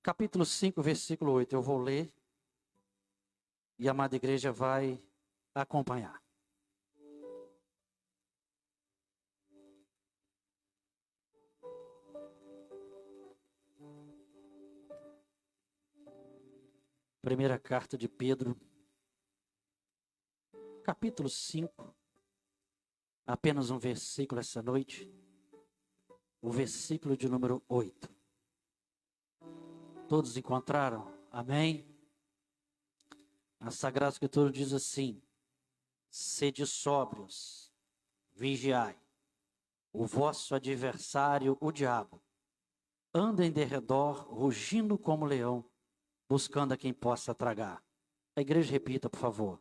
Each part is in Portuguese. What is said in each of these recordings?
capítulo 5, versículo 8. Eu vou ler e a amada igreja vai acompanhar. Primeira carta de Pedro, capítulo 5, apenas um versículo essa noite, o versículo de número 8. Todos encontraram? Amém? A Sagrada Escritura diz assim: sede sóbrios, vigiai, o vosso adversário, o diabo, anda em derredor, rugindo como leão, buscando a quem possa tragar. A igreja repita, por favor.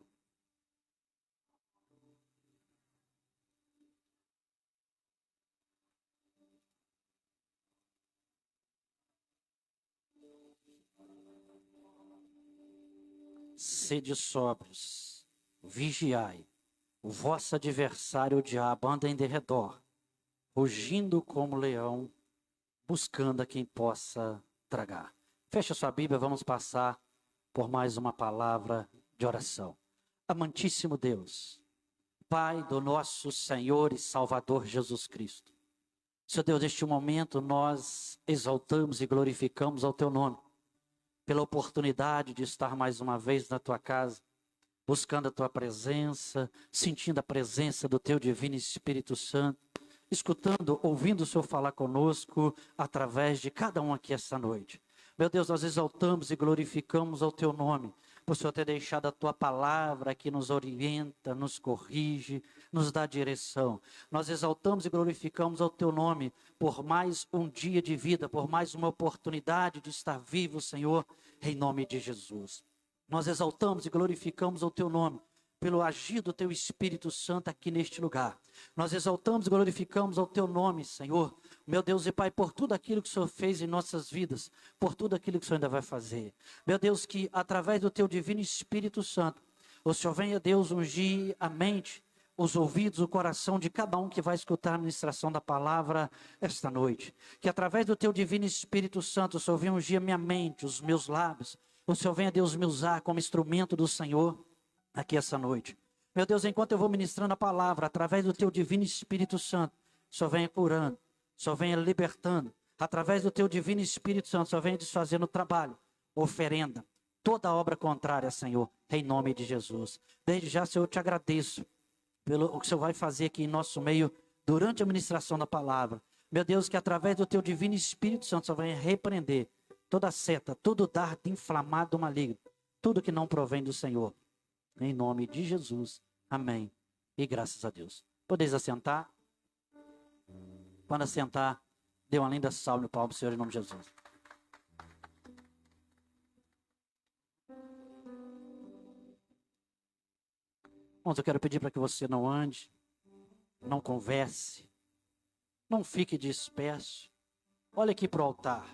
Sede sóbrios, vigiai, o vosso adversário, o diabo, anda em derredor, rugindo como leão, buscando a quem possa tragar. Fecha sua Bíblia, vamos passar por mais uma palavra de oração. Amantíssimo Deus, Pai do nosso Senhor e Salvador Jesus Cristo, Senhor Deus, neste momento nós exaltamos e glorificamos ao Teu nome, pela oportunidade de estar mais uma vez na Tua casa, buscando a Tua presença, sentindo a presença do Teu Divino Espírito Santo, escutando, ouvindo o Senhor falar conosco através de cada um aqui essa noite. Meu Deus, nós exaltamos e glorificamos ao Teu nome, por Senhor ter deixado a Tua palavra que nos orienta, nos corrige, nos dá direção. Nós exaltamos e glorificamos ao Teu nome por mais um dia de vida, por mais uma oportunidade de estar vivo, Senhor, em nome de Jesus. Nós exaltamos e glorificamos ao Teu nome pelo agir do Teu Espírito Santo aqui neste lugar. Nós exaltamos e glorificamos ao Teu nome, Senhor, meu Deus e Pai, por tudo aquilo que o Senhor fez em nossas vidas, por tudo aquilo que o Senhor ainda vai fazer. Meu Deus, que através do Teu Divino Espírito Santo, o Senhor venha, Deus, ungir a mente, os ouvidos, o coração de cada um que vai escutar a ministração da palavra esta noite. Que através do Teu Divino Espírito Santo, o Senhor venha ungir a minha mente, os meus lábios, o Senhor venha, Deus, me usar como instrumento do Senhor aqui essa noite. Meu Deus, enquanto eu vou ministrando a palavra, através do Teu Divino Espírito Santo, o Senhor venha curando, o Senhor venha libertando, através do Teu Divino Espírito Santo, o Senhor venha desfazendo o trabalho, oferenda, toda obra contrária, Senhor, em nome de Jesus. Desde já, Senhor, eu te agradeço pelo que o Senhor vai fazer aqui em nosso meio, durante a ministração da palavra. Meu Deus, que através do Teu Divino Espírito Santo, o Senhor venha repreender toda seta, todo dardo inflamado maligno, tudo que não provém do Senhor. Em nome de Jesus. Amém. E graças a Deus. Podeis assentar? Quando assentar, dê uma linda salve no palmo do Senhor em nome de Jesus. Irmãos, eu quero pedir para que você não ande, não converse, não fique disperso. Olhe aqui para o altar,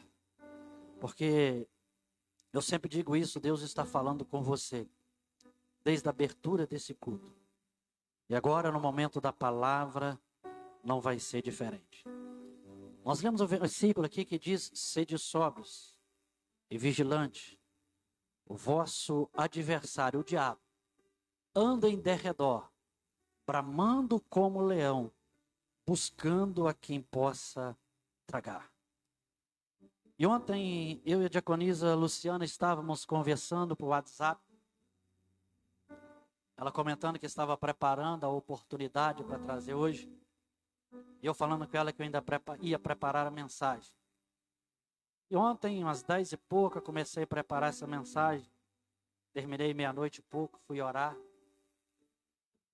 porque eu sempre digo isso, Deus está falando com você, desde a abertura desse culto. E agora, no momento da palavra, não vai ser diferente. Nós lemos um versículo aqui que diz: sede sóbrios e vigilantes, o vosso adversário, o diabo, anda em derredor, bramando como leão, buscando a quem possa tragar. E ontem, eu e a diaconisa Luciana estávamos conversando por WhatsApp, ela comentando que estava preparando a oportunidade para trazer hoje. E eu falando com ela que eu ainda ia preparar a mensagem. E ontem, umas 10 e pouca, comecei a preparar essa mensagem. Terminei meia-noite e pouco, fui orar.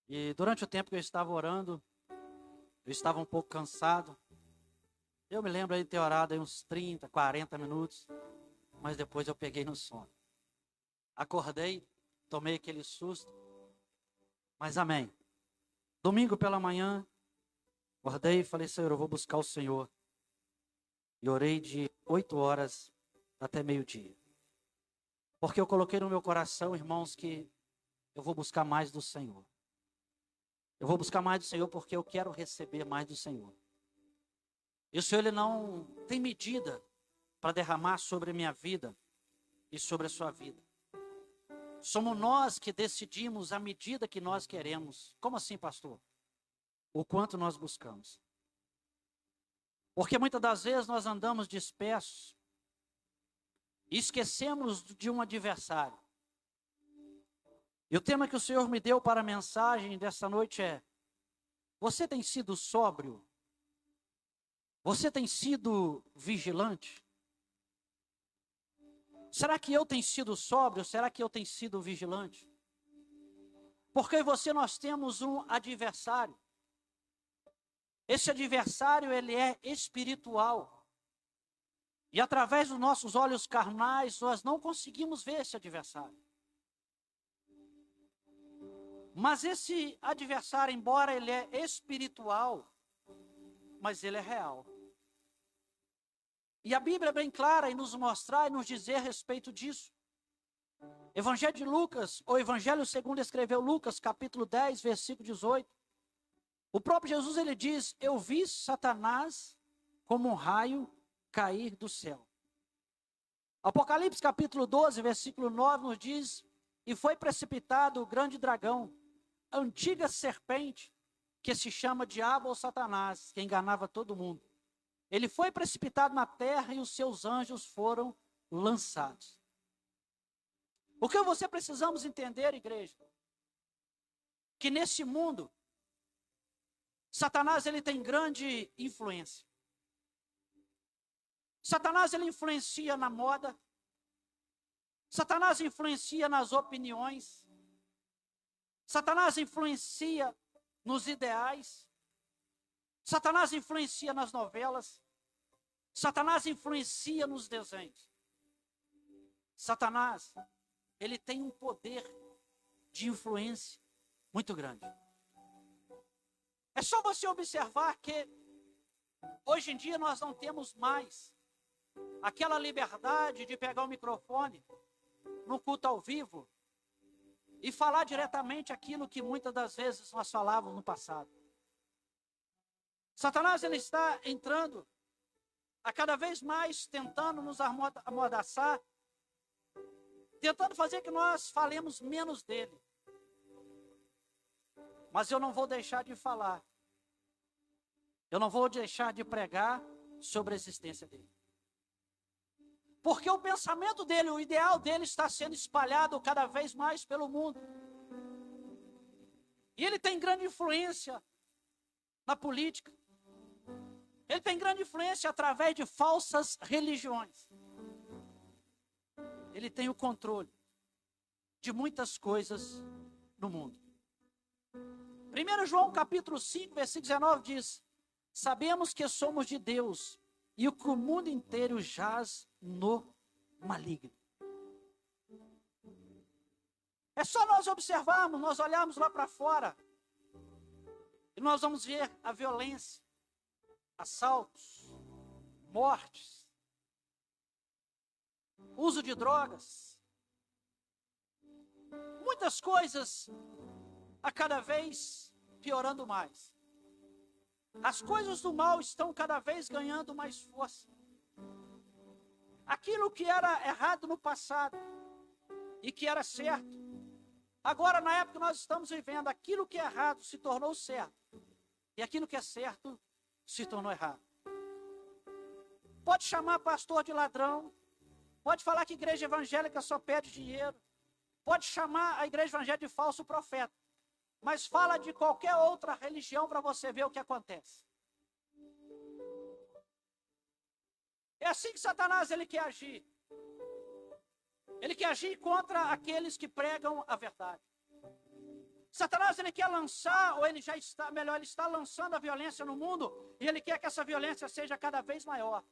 E durante o tempo que eu estava orando, eu estava um pouco cansado. Eu me lembro de ter orado aí uns 30, 40 minutos. Mas depois eu peguei no sono. Acordei, tomei aquele susto. Mas amém. Domingo pela manhã, acordei e falei: Senhor, eu vou buscar o Senhor. E orei de 8 horas até meio-dia. Porque eu coloquei no meu coração, irmãos, que eu vou buscar mais do Senhor. Eu vou buscar mais do Senhor porque eu quero receber mais do Senhor. E o Senhor, Ele não tem medida para derramar sobre a minha vida e sobre a sua vida. Somos nós que decidimos a medida que nós queremos. Como assim, pastor? O quanto nós buscamos. Porque muitas das vezes nós andamos dispersos e esquecemos de um adversário. E o tema que o Senhor me deu para a mensagem dessa noite é: você tem sido sóbrio? Você tem sido vigilante? Será que eu tenho sido sóbrio? Será que eu tenho sido vigilante? Porque você nós temos um adversário. Esse adversário, ele é espiritual. E através dos nossos olhos carnais, nós não conseguimos ver esse adversário. Mas esse adversário, embora ele é espiritual, mas ele é real. E a Bíblia é bem clara em nos mostrar e nos dizer a respeito disso. Evangelho de Lucas, ou Evangelho segundo escreveu Lucas, capítulo 10, versículo 18. O próprio Jesus, ele diz: eu vi Satanás como um raio cair do céu. Apocalipse capítulo 12, versículo 9 nos diz: e foi precipitado o grande dragão, a antiga serpente, que se chama Diabo ou Satanás, que enganava todo mundo. Ele foi precipitado na terra e os seus anjos foram lançados. O que você precisamos entender, igreja? Que nesse mundo, Satanás ele tem grande influência. Satanás ele influencia na moda. Satanás influencia nas opiniões. Satanás influencia nos ideais. Satanás influencia nas novelas. Satanás influencia nos desenhos. Satanás, ele tem um poder de influência muito grande. É só você observar que hoje em dia nós não temos mais aquela liberdade de pegar o microfone no culto ao vivo e falar diretamente aquilo que muitas das vezes nós falávamos no passado. Satanás ele está entrando a cada vez mais tentando nos amordaçar, tentando fazer que nós falemos menos dele. Mas eu não vou deixar de falar. Eu não vou deixar de pregar sobre a existência dele. Porque o pensamento dele, o ideal dele está sendo espalhado cada vez mais pelo mundo. E ele tem grande influência na política. Ele tem grande influência através de falsas religiões. Ele tem o controle de muitas coisas no mundo. 1 João capítulo 5, versículo 19 diz: sabemos que somos de Deus e que o mundo inteiro jaz no maligno. É só nós observarmos, nós olharmos lá para fora e nós vamos ver a violência, assaltos, mortes, uso de drogas, muitas coisas a cada vez piorando mais. As coisas do mal estão cada vez ganhando mais força. Aquilo que era errado no passado e que era certo, agora na época que nós estamos vivendo, aquilo que é errado se tornou certo e aquilo que é certo se tornou errado. Pode chamar pastor de ladrão, pode falar que igreja evangélica só pede dinheiro, pode chamar a igreja evangélica de falso profeta, mas fala de qualquer outra religião para você ver o que acontece. É assim que Satanás ele quer agir. Ele quer agir contra aqueles que pregam a verdade. Satanás ele quer lançar, ou ele já está, melhor, ele está lançando a violência no mundo, e ele quer que essa violência seja cada vez maior.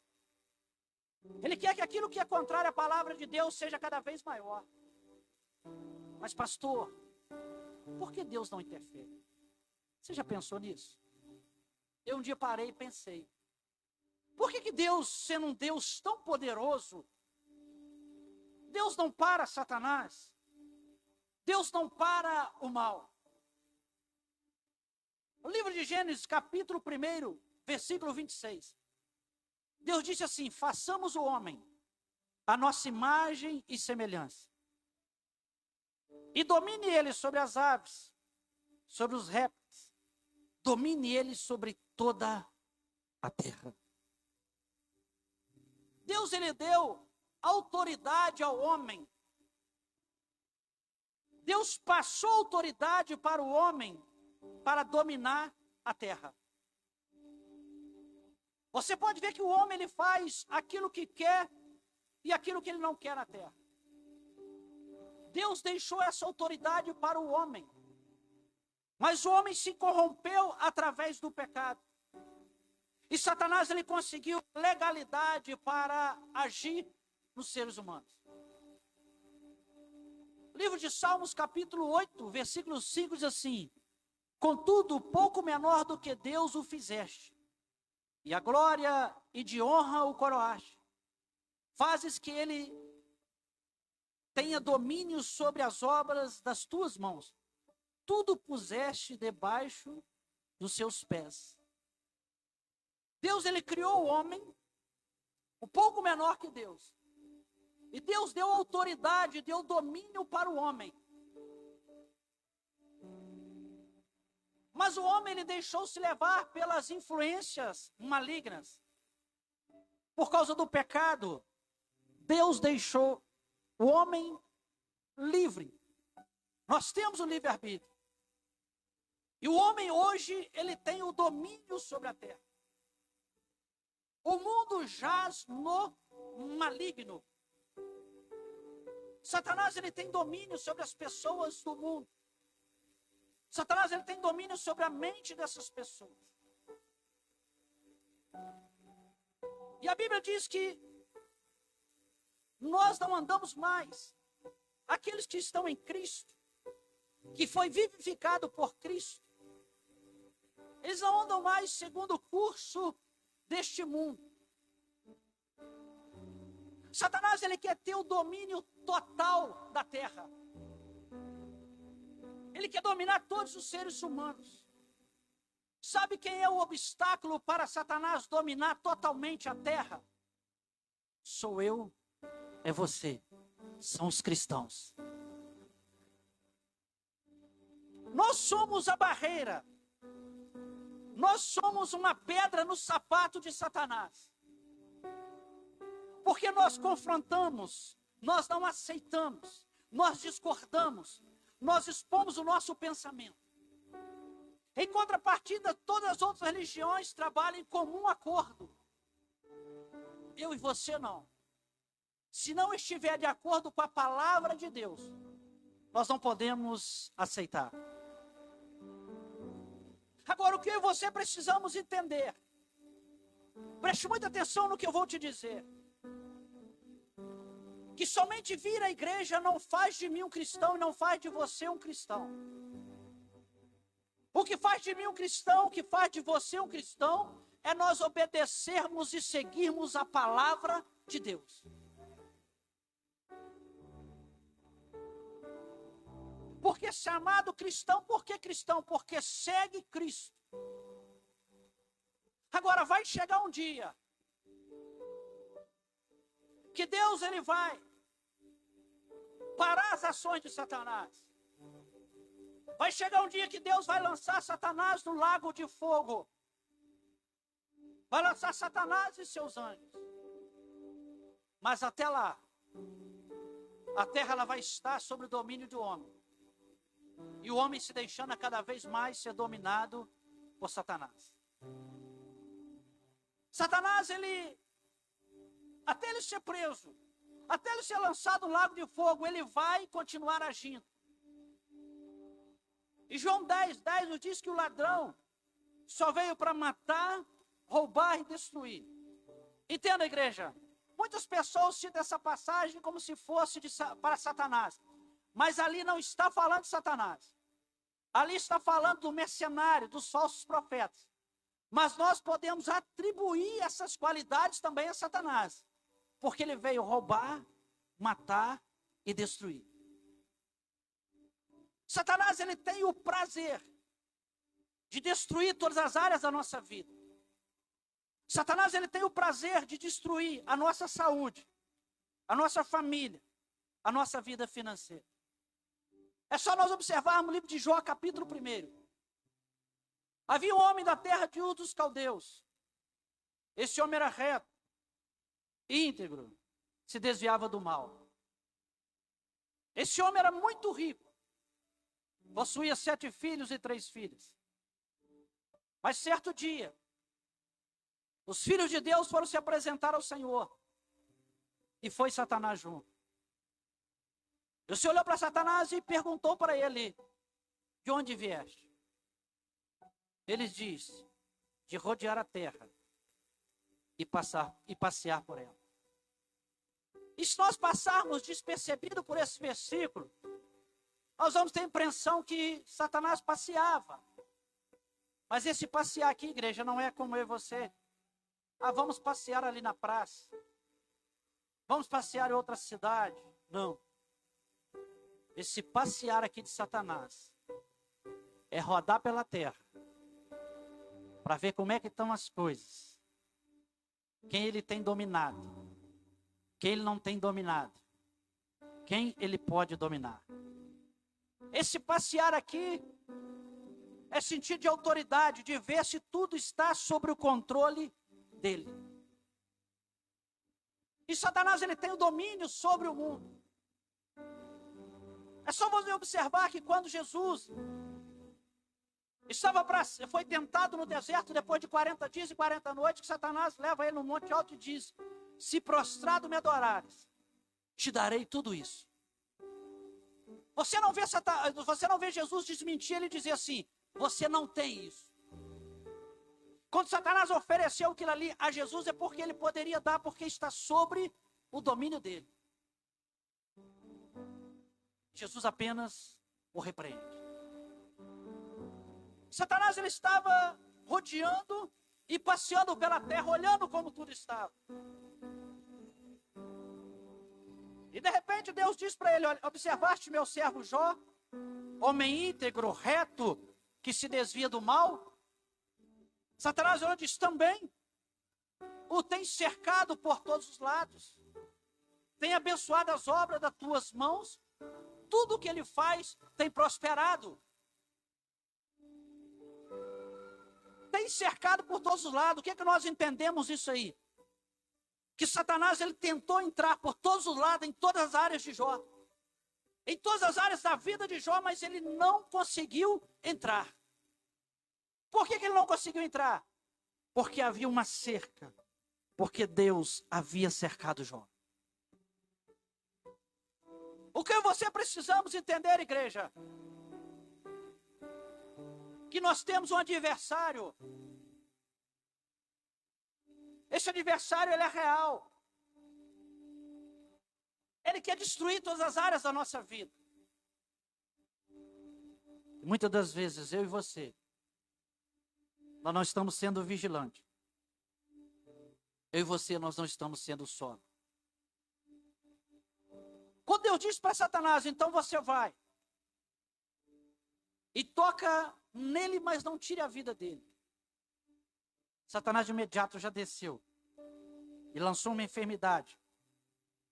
Ele quer que aquilo que é contrário à palavra de Deus seja cada vez maior. Mas pastor, por que Deus não interfere? Você já pensou nisso? Eu um dia parei e pensei, por que Deus, sendo um Deus tão poderoso, Deus não para Satanás? Deus não para o mal? O livro de Gênesis, capítulo 1, versículo 26. Deus disse assim: façamos o homem a nossa imagem e semelhança, e domine ele sobre as aves, sobre os répteis, domine ele sobre toda a terra. Deus, ele deu autoridade ao homem. Deus passou autoridade para o homem para dominar a terra. Você pode ver que o homem, ele faz aquilo que quer e aquilo que ele não quer na terra. Deus deixou essa autoridade para o homem, mas o homem se corrompeu através do pecado. E Satanás, ele conseguiu legalidade para agir nos seres humanos. Livro de Salmos, capítulo 8, versículo 5, diz assim: contudo, pouco menor do que Deus o fizeste, e a glória e de honra o coroaste. Fazes que ele tenha domínio sobre as obras das tuas mãos. Tudo puseste debaixo dos seus pés. Deus, ele criou o homem um pouco menor que Deus. E Deus deu autoridade, deu domínio para o homem. Mas o homem, ele deixou-se levar pelas influências malignas. Por causa do pecado, Deus deixou o homem livre. Nós temos o livre-arbítrio. E o homem hoje, ele tem o domínio sobre a terra. O mundo jaz no maligno. Satanás, ele tem domínio sobre as pessoas do mundo. Satanás, ele tem domínio sobre a mente dessas pessoas. E a Bíblia diz que nós não andamos mais. Aqueles que estão em Cristo, que foi vivificado por Cristo, eles não andam mais segundo o curso deste mundo. Satanás, ele quer ter o domínio total da terra. Ele quer dominar todos os seres humanos. Sabe quem é o obstáculo para Satanás dominar totalmente a terra? Sou eu, é você, são os cristãos. Nós somos a barreira. Nós somos uma pedra no sapato de Satanás. Porque nós confrontamos, nós não aceitamos, nós discordamos, nós expomos o nosso pensamento. Em contrapartida, todas as outras religiões trabalham em comum acordo. Eu e você não. Se não estiver de acordo com a palavra de Deus, nós não podemos aceitar. Agora, o que eu e você precisamos entender, preste muita atenção no que eu vou te dizer, que somente vir à igreja não faz de mim um cristão e não faz de você um cristão. O que faz de mim um cristão, o que faz de você um cristão, é nós obedecermos e seguirmos a palavra de Deus. Porque chamado cristão, por que cristão? Porque segue Cristo. Agora vai chegar um dia que Deus, ele vai parar as ações de Satanás. Vai chegar um dia que Deus vai lançar Satanás no lago de fogo. Vai lançar Satanás e seus anjos. Mas até lá, a terra, ela vai estar sob o domínio do homem. E o homem se deixando a cada vez mais ser dominado por Satanás. Satanás, ele, até ele ser preso, até ele ser lançado no lago de fogo, ele vai continuar agindo. E João 10:10 nos diz que o ladrão só veio para matar, roubar e destruir. Entenda, igreja, muitas pessoas citam essa passagem como se fosse para Satanás. Mas ali não está falando de Satanás. Ali está falando do mercenário, dos falsos profetas. Mas nós podemos atribuir essas qualidades também a Satanás. Porque ele veio roubar, matar e destruir. Satanás, ele tem o prazer de destruir todas as áreas da nossa vida. Satanás, ele tem o prazer de destruir a nossa saúde, a nossa família, a nossa vida financeira. É só nós observarmos o livro de Jó, capítulo 1. Havia um homem da terra de Ur dos Caldeus. Esse homem era reto, íntegro, se desviava do mal. Esse homem era muito rico. Possuía 7 filhos e 3 filhas. Mas certo dia, os filhos de Deus foram se apresentar ao Senhor. E foi Satanás junto. E o Senhor olhou para Satanás e perguntou para ele: de onde vieste? Ele disse: de rodear a terra e passear por ela. E se nós passarmos despercebido por esse versículo, nós vamos ter a impressão que Satanás passeava. Mas esse passear aqui, igreja, não é como eu e você. Vamos passear ali na praça. Vamos passear em outra cidade. Não. Esse passear aqui de Satanás é rodar pela terra para ver como é que estão as coisas. Quem ele tem dominado. Quem ele não tem dominado. Quem ele pode dominar. Esse passear aqui é sentir de autoridade, de ver se tudo está sob o controle dele. E Satanás, ele tem o domínio sobre o mundo. É só você observar que quando Jesus foi tentado no deserto, depois de 40 dias e 40 noites, que Satanás leva ele no monte alto e diz: se prostrado me adorares, te darei tudo isso. Você não vê Jesus desmentir ele dizer assim: você não tem isso. Quando Satanás ofereceu aquilo ali a Jesus, é porque ele poderia dar, porque está sobre o domínio dele. Jesus apenas o repreende. Satanás, ele estava rodeando e passeando pela terra, olhando como tudo estava. E de repente Deus diz para ele: olha, observaste meu servo Jó, homem íntegro, reto, que se desvia do mal? Satanás olhou e disse: também o tem cercado por todos os lados, tem abençoado as obras das tuas mãos, tudo o que ele faz tem prosperado. Tem cercado por todos os lados. O que é que nós entendemos isso aí? Que Satanás, ele tentou entrar por todos os lados, em todas as áreas de Jó. Em todas as áreas da vida de Jó, mas ele não conseguiu entrar. Por que ele não conseguiu entrar? Porque havia uma cerca. Porque Deus havia cercado Jó. O que você precisamos entender, igreja? Que nós temos um adversário. Esse adversário, ele é real. Ele quer destruir todas as áreas da nossa vida. E muitas das vezes, eu e você, nós não estamos sendo vigilantes. Eu e você, nós não estamos sendo só. Quando Deus disse para Satanás: então você vai e toca nele, mas não tire a vida dele. Satanás de imediato já desceu e lançou uma enfermidade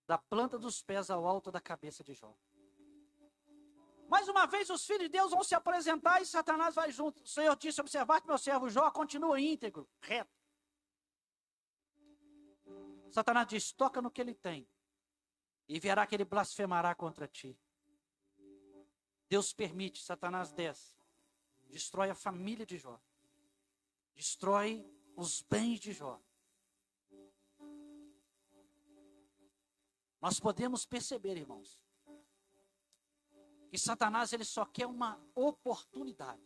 da planta dos pés ao alto da cabeça de Jó. Mais uma vez os filhos de Deus vão se apresentar e Satanás vai junto. O Senhor disse: observar que meu servo Jó continua íntegro, reto. Satanás diz: toca no que ele tem e verá que ele blasfemará contra ti. Deus permite, Satanás desce, destrói a família de Jó, destrói os bens de Jó. Nós podemos perceber, irmãos, que Satanás, ele só quer uma oportunidade.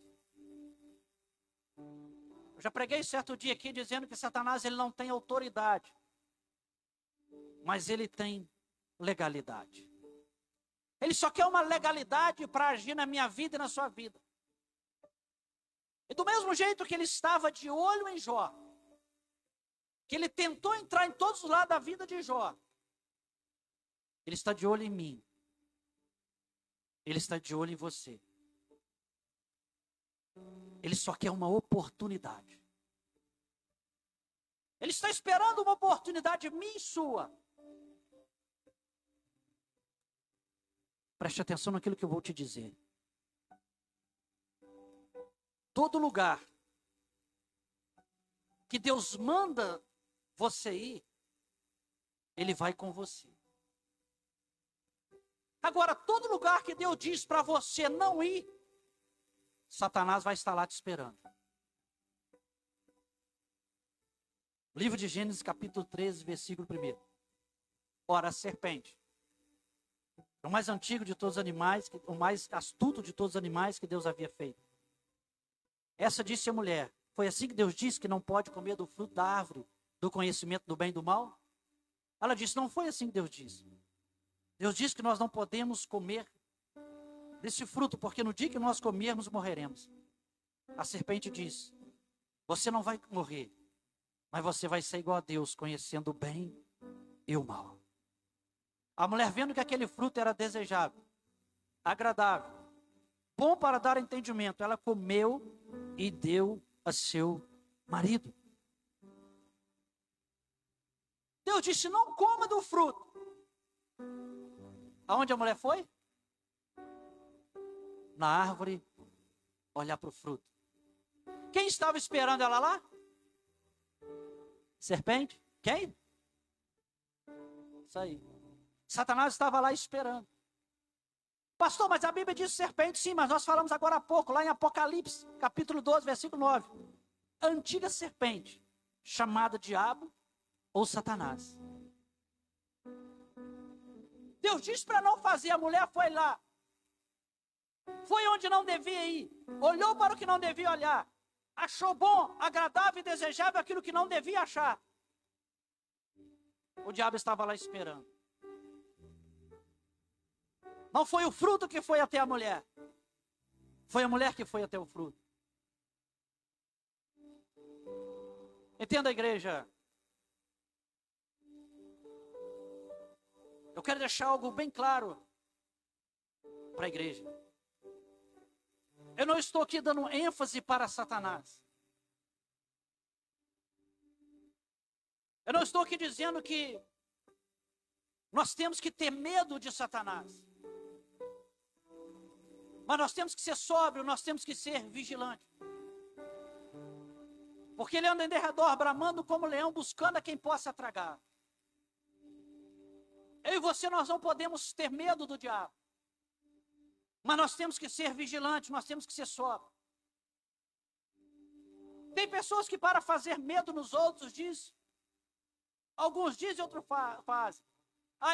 Eu já preguei certo dia aqui dizendo que Satanás, ele não tem autoridade, mas ele tem legalidade. Ele só quer uma legalidade para agir na minha vida e na sua vida. E do mesmo jeito que ele estava de olho em Jó, que ele tentou entrar em todos os lados da vida de Jó, ele está de olho em mim. Ele está de olho em você. Ele só quer uma oportunidade. Ele está esperando uma oportunidade minha e sua. Preste atenção naquilo que eu vou te dizer. Todo lugar que Deus manda você ir, Ele vai com você. Agora, todo lugar que Deus diz para você não ir, Satanás vai estar lá te esperando. Livro de Gênesis, capítulo 13, versículo 1. Ora, a serpente, o mais antigo de todos os animais, o mais astuto de todos os animais que Deus havia feito. Essa disse a mulher: foi assim que Deus disse que não pode comer do fruto da árvore do conhecimento do bem e do mal? Ela disse: não foi assim que Deus disse. Deus disse que nós não podemos comer desse fruto, porque no dia que nós comermos, morreremos. A serpente disse: você não vai morrer, mas você vai ser igual a Deus, conhecendo o bem e o mal. A mulher, vendo que aquele fruto era desejável, agradável, bom para dar entendimento, ela comeu e deu a seu marido. Deus disse: não coma do fruto. Aonde a mulher foi? Na árvore, olhar para o fruto. Quem estava esperando ela lá? Serpente? Quem? Isso aí. Satanás estava lá esperando. Pastor, mas a Bíblia diz serpente, sim, mas nós falamos agora há pouco, lá em Apocalipse, capítulo 12, versículo 9. A antiga serpente, chamada diabo ou Satanás. Deus disse para não fazer, a mulher foi lá. Foi onde não devia ir. Olhou para o que não devia olhar. Achou bom, agradável e desejável aquilo que não devia achar. O diabo estava lá esperando. Não foi o fruto que foi até a mulher. Foi a mulher que foi até o fruto. Entenda, igreja. Eu quero deixar algo bem claro para a igreja. Eu não estou aqui dando ênfase para Satanás. Eu não estou aqui dizendo que nós temos que ter medo de Satanás. Mas nós temos que ser sóbrios, nós temos que ser vigilantes. Porque ele anda em derredor, bramando como leão, buscando a quem possa tragar. Eu e você, nós não podemos ter medo do diabo. Mas nós temos que ser vigilantes, nós temos que ser sóbrios. Tem pessoas que para fazer medo nos outros dizem, alguns dizem, outros fazem.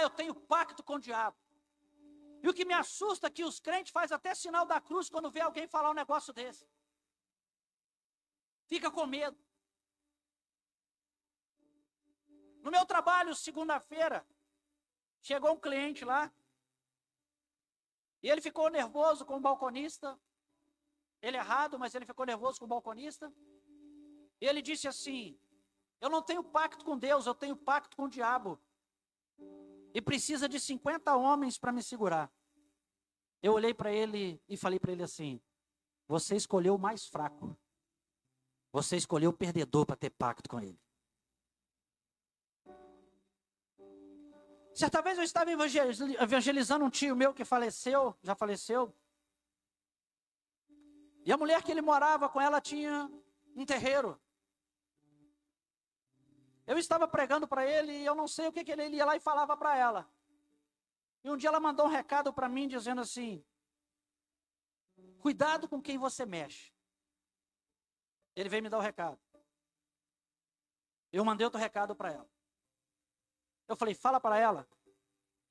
Eu tenho pacto com o diabo. E o que me assusta é que os crentes fazem até sinal da cruz quando vê alguém falar um negócio desse. Fica com medo. No meu trabalho, segunda-feira, chegou um cliente lá. E ele ficou nervoso com o balconista. Ele errado, mas ele ficou nervoso com o balconista. E ele disse assim: eu não tenho pacto com Deus, eu tenho pacto com o diabo. E precisa de 50 homens para me segurar. Eu olhei para ele e falei para ele assim: você escolheu o mais fraco. Você escolheu o perdedor para ter pacto com ele. Certa vez eu estava evangelizando um tio meu que faleceu, já faleceu. E a mulher que ele morava com ela tinha um terreiro. Eu estava pregando para ele e eu não sei o que ele ia lá e falava para ela. E um dia ela mandou um recado para mim dizendo assim: cuidado com quem você mexe. Ele veio me dar o recado. Eu mandei outro recado para ela. Eu falei: fala para ela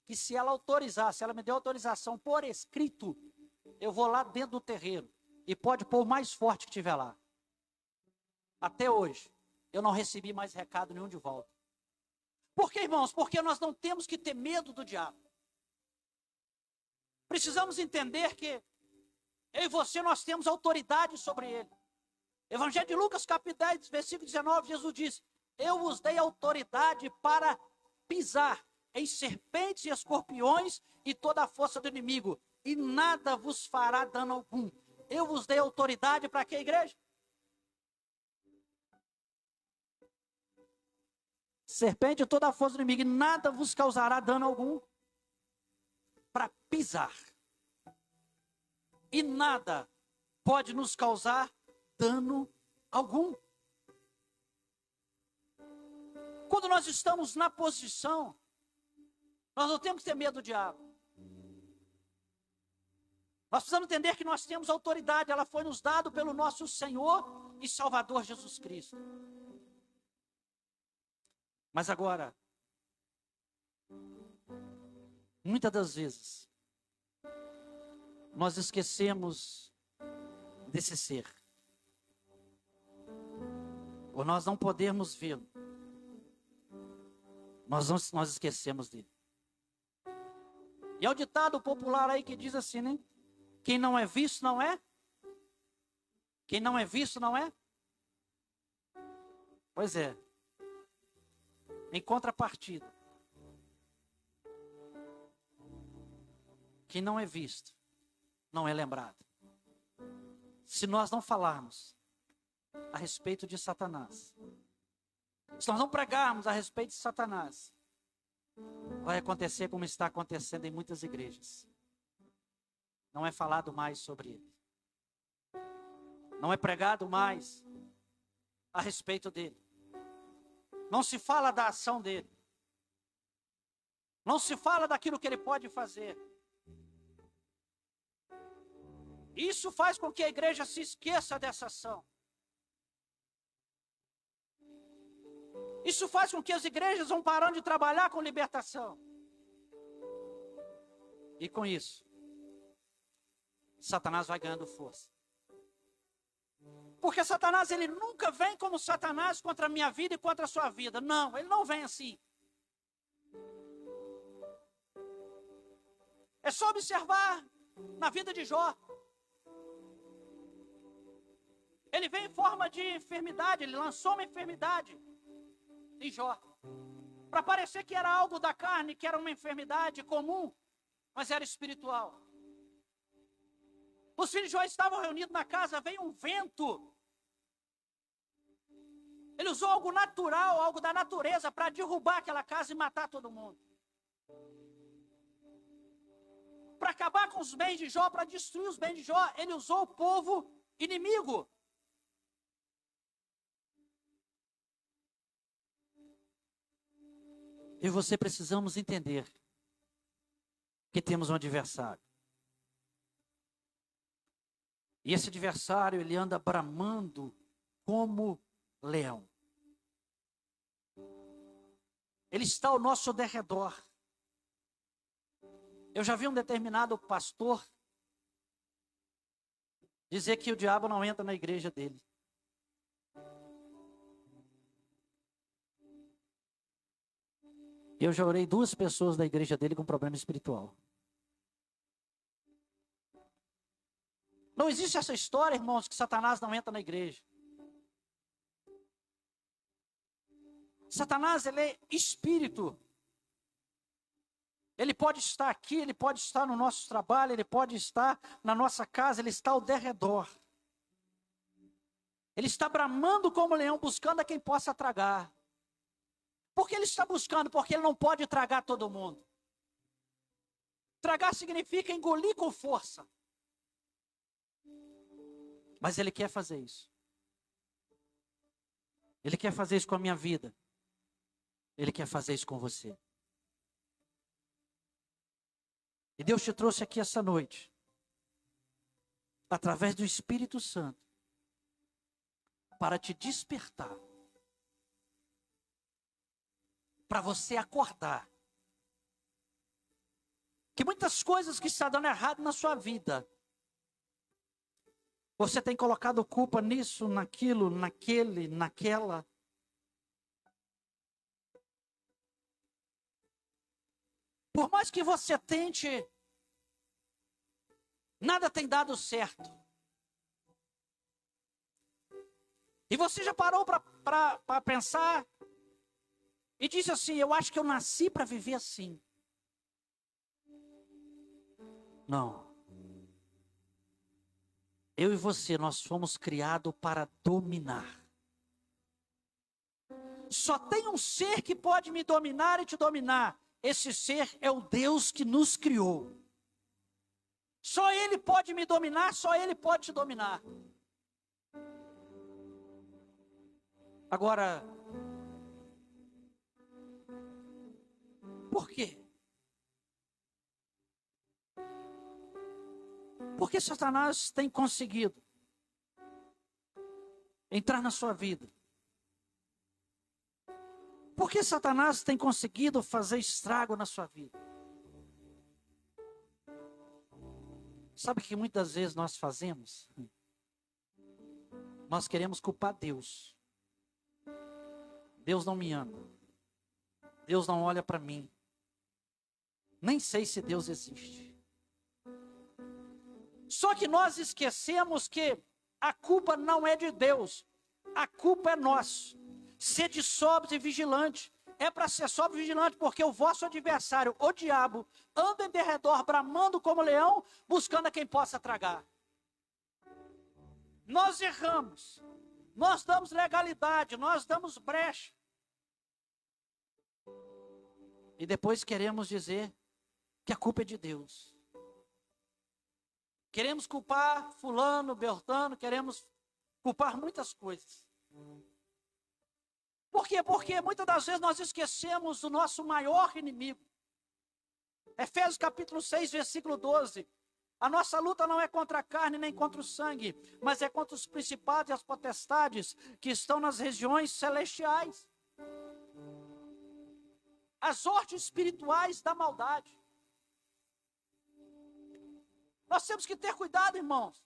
que se ela autorizar, se ela me der autorização por escrito, eu vou lá dentro do terreiro e pode pôr o mais forte que tiver lá. Até hoje, eu não recebi mais recado nenhum de volta. Por que, irmãos? Porque nós não temos que ter medo do diabo. Precisamos entender que eu e você, nós temos autoridade sobre ele. Evangelho de Lucas, capítulo 10, versículo 19, Jesus diz: eu vos dei autoridade para pisar em serpentes e escorpiões e toda a força do inimigo, e nada vos fará dano algum. Eu vos dei autoridade para quê, igreja? Serpente, toda a força do inimigo, e nada vos causará dano algum. Para pisar. E nada pode nos causar dano algum. Quando nós estamos na posição, nós não temos que ter medo do diabo. Nós precisamos entender que nós temos autoridade, ela foi nos dada pelo nosso Senhor e Salvador Jesus Cristo. Mas agora, muitas das vezes, nós esquecemos desse ser. Ou nós não podemos vê-lo. Nós esquecemos dele. E é o ditado popular aí que diz assim, né? Quem não é visto não é? Quem não é visto não é? Pois é. Em contrapartida, quem não é visto não é lembrado. Se nós não falarmos a respeito de Satanás, se nós não pregarmos a respeito de Satanás, vai acontecer como está acontecendo em muitas igrejas. Não é falado mais sobre ele. Não é pregado mais a respeito dele. Não se fala da ação dele. Não se fala daquilo que ele pode fazer. Isso faz com que a igreja se esqueça dessa ação. Isso faz com que as igrejas vão parando de trabalhar com libertação. E com isso, Satanás vai ganhando força. Porque Satanás, ele nunca vem como Satanás contra a minha vida e contra a sua vida. Não, ele não vem assim. É só observar na vida de Jó. Ele veio em forma de enfermidade, ele lançou uma enfermidade em Jó. Para parecer que era algo da carne, que era uma enfermidade comum, mas era espiritual. Os filhos de Jó estavam reunidos na casa, veio um vento. Ele usou algo natural, algo da natureza, para derrubar aquela casa e matar todo mundo. Para acabar com os bens de Jó, para destruir os bens de Jó, ele usou o povo inimigo. Eu e você precisamos entender que temos um adversário. E esse adversário, ele anda bramando como leão. Ele está ao nosso derredor. Eu já vi um determinado pastor dizer que o diabo não entra na igreja dele. Eu já orei 2 pessoas da igreja dele com problema espiritual. Não existe essa história, irmãos, que Satanás não entra na igreja. Satanás, ele é espírito. Ele pode estar aqui, ele pode estar no nosso trabalho, ele pode estar na nossa casa, ele está ao derredor. Ele está bramando como leão, buscando a quem possa tragar. Por que ele está buscando? Porque ele não pode tragar todo mundo. Tragar significa engolir com força. Mas ele quer fazer isso. Ele quer fazer isso com a minha vida. Ele quer fazer isso com você. E Deus te trouxe aqui essa noite, através do Espírito Santo, para te despertar. Para você acordar. Que muitas coisas que estão dando errado na sua vida, você tem colocado culpa nisso, naquilo, naquele, naquela. Por mais que você tente, nada tem dado certo. E você já parou para pensar e disse assim, eu acho que eu nasci para viver assim. Não. Eu e você, nós fomos criados para dominar. Só tem um ser que pode me dominar e te dominar. Esse ser é o Deus que nos criou. Só Ele pode me dominar, só Ele pode te dominar. Agora, por quê? Por que Satanás tem conseguido entrar na sua vida? Por que Satanás tem conseguido fazer estrago na sua vida? Sabe o que muitas vezes nós fazemos? Nós queremos culpar Deus. Deus não me ama. Deus não olha para mim. Nem sei se Deus existe. Só que nós esquecemos que a culpa não é de Deus. A culpa é nossa. Sede sóbrios e vigilante. É para ser sóbrio e vigilante, porque o vosso adversário, o diabo, anda em derredor, bramando como leão, buscando a quem possa tragar. Nós erramos. Nós damos legalidade, nós damos brecha. E depois queremos dizer que a culpa é de Deus. Queremos culpar fulano, beltrano, queremos culpar muitas coisas. Por quê? Porque muitas das vezes nós esquecemos do nosso maior inimigo. Efésios capítulo 6, versículo 12. A nossa luta não é contra a carne nem contra o sangue, mas é contra os principados e as potestades que estão nas regiões celestiais. As hostes espirituais da maldade. Nós temos que ter cuidado, irmãos.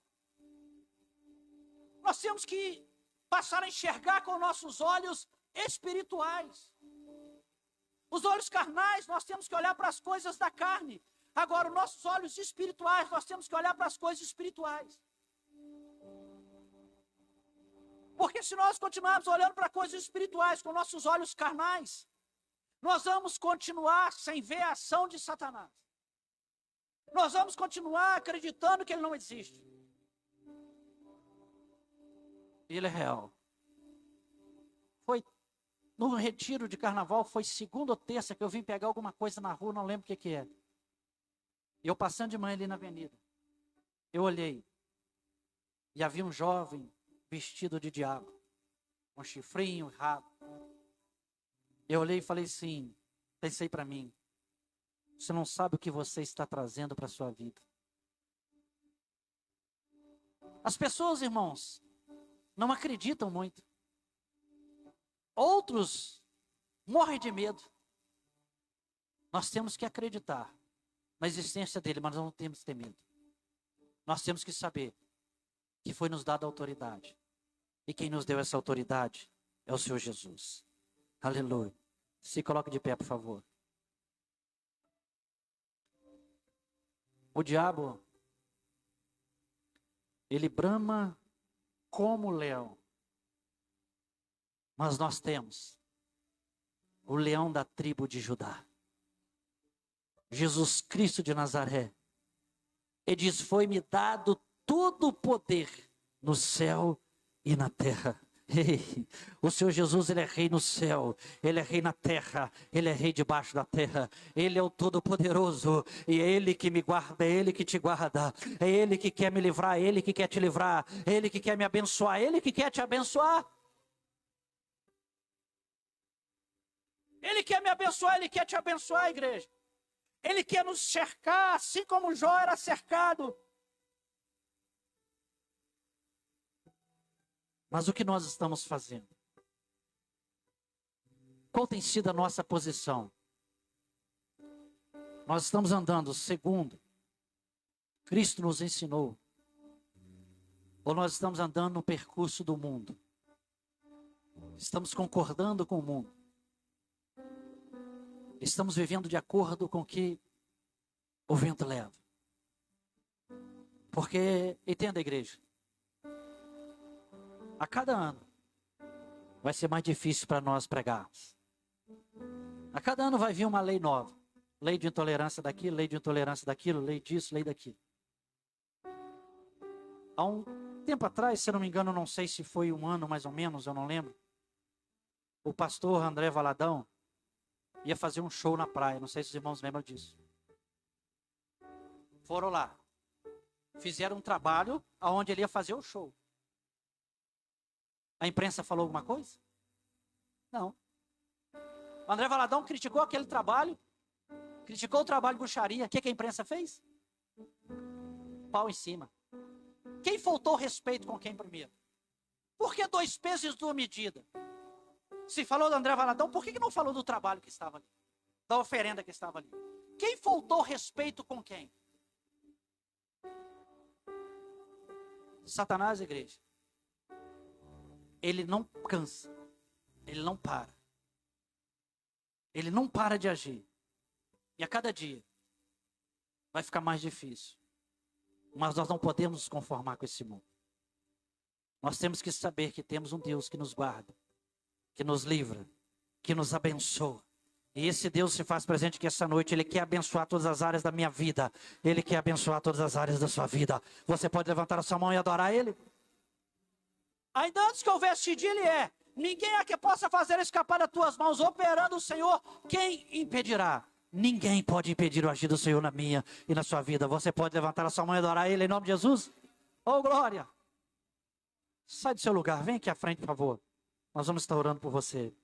Nós temos que passar a enxergar com nossos olhos espirituais. Os olhos carnais, nós temos que olhar para as coisas da carne. Agora, os nossos olhos espirituais, nós temos que olhar para as coisas espirituais. Porque se nós continuarmos olhando para coisas espirituais com nossos olhos carnais, nós vamos continuar sem ver a ação de Satanás. Nós vamos continuar acreditando que ele não existe. Ele é real. Foi no retiro de carnaval, foi segunda ou terça que eu vim pegar alguma coisa na rua, não lembro o que é. E eu passando de manhã ali na avenida, eu olhei e havia um jovem vestido de diabo, com um chifrinho, rabo. Eu olhei e falei assim, pensei para mim, você não sabe o que você está trazendo para a sua vida. As pessoas, irmãos, não acreditam muito. Outros morrem de medo. Nós temos que acreditar na existência dele, mas não temos que ter medo. Nós temos que saber que foi nos dada autoridade. E quem nos deu essa autoridade é o Senhor Jesus. Aleluia. Se coloque de pé, por favor. O diabo, ele brama como leão. Mas nós temos o leão da tribo de Judá. Jesus Cristo de Nazaré. Ele diz, foi-me dado todo o poder no céu e na terra. Ei, o Senhor Jesus, ele é rei no céu, ele é rei na terra, ele é rei debaixo da terra, ele é o Todo-Poderoso, e é ele que me guarda, é ele que te guarda, é ele que quer me livrar, é ele que quer te livrar, é ele que quer me abençoar, é ele que quer te abençoar. Ele quer me abençoar, ele quer te abençoar, igreja. Ele quer nos cercar, assim como Jó era cercado. Mas o que nós estamos fazendo? Qual tem sido a nossa posição? Nós estamos andando segundo Cristo nos ensinou? Ou nós estamos andando no percurso do mundo? Estamos concordando com o mundo? Estamos vivendo de acordo com o que o vento leva? Porque, entenda, igreja, a cada ano vai ser mais difícil para nós pregarmos. A cada ano vai vir uma lei nova. Lei de intolerância daqui, lei de intolerância daquilo, lei disso, lei daquilo. Há um tempo atrás, se eu não me engano, não sei se foi um ano mais ou menos, eu não lembro. O pastor André Valadão ia fazer um show na praia. Não sei se os irmãos lembram disso. Foram lá. Fizeram um trabalho onde ele ia fazer o show. A imprensa falou alguma coisa? Não. O André Valadão criticou aquele trabalho. Criticou o trabalho de bruxaria. O que a imprensa fez? Pau em cima. Quem faltou respeito com quem primeiro? Por que 2 pesos e 2 medidas? Se falou do André Valadão, por que não falou do trabalho que estava ali? Da oferenda que estava ali? Quem faltou respeito com quem? Satanás, igreja. Ele não cansa. Ele não para. Ele não para de agir. E a cada dia vai ficar mais difícil. Mas nós não podemos nos conformar com esse mundo. Nós temos que saber que temos um Deus que nos guarda, que nos livra, que nos abençoa. E esse Deus se faz presente que essa noite Ele quer abençoar todas as áreas da minha vida. Ele quer abençoar todas as áreas da sua vida. Você pode levantar a sua mão e adorar Ele? Ainda antes que houvesse dia, Ele é. Ninguém é que possa fazer escapar das tuas mãos, operando o Senhor. Quem impedirá? Ninguém pode impedir o agir do Senhor na minha e na sua vida. Você pode levantar a sua mão e adorar Ele em nome de Jesus? Oh, glória! Sai do seu lugar, vem aqui à frente, por favor. Nós vamos estar orando por você.